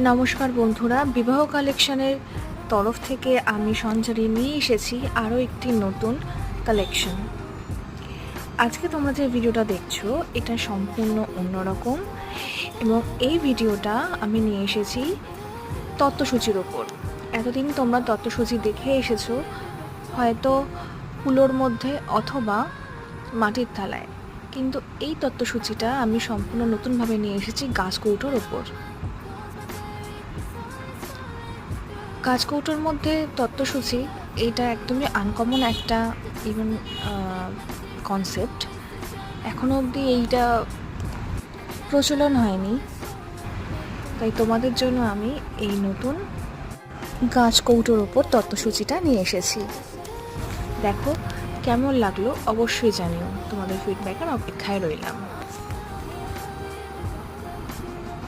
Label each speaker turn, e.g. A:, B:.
A: নমস্কার বন্ধুরা, বিবাহ কালেকশনের তরফ থেকে আমি সঞ্চারী নিয়ে এসেছি আরও একটি নতুন কালেকশন। আজকে তোমরা যে ভিডিওটা দেখছো এটা সম্পূর্ণ অন্যরকম এবং এই ভিডিওটা আমি নিয়ে এসেছি তত্ত্বসূচির ওপর। এতদিন তোমরা তত্ত্বসূচি দেখে এসেছো হয়তো কুলোর মধ্যে অথবা মাটির থালায়, কিন্তু এই তত্ত্বসূচিটা আমি সম্পূর্ণ নতুনভাবে নিয়ে এসেছি গাছকৌটোর ওপর। গাছকৌটোর মধ্যে তত্ত্বসূচি এইটা একদমই আনকমন একটা ইভেন কনসেপ্ট। এখনও অবধি এইটা প্রচলন হয়নি, তাই তোমাদের জন্য আমি এই নতুন গাছকৌটোর ওপর তত্ত্বসূচিটা নিয়ে এসেছি। দেখো কেমন লাগলো অবশ্যই জানিও, তোমাদের ফিডব্যাকের অপেক্ষায় রইলাম।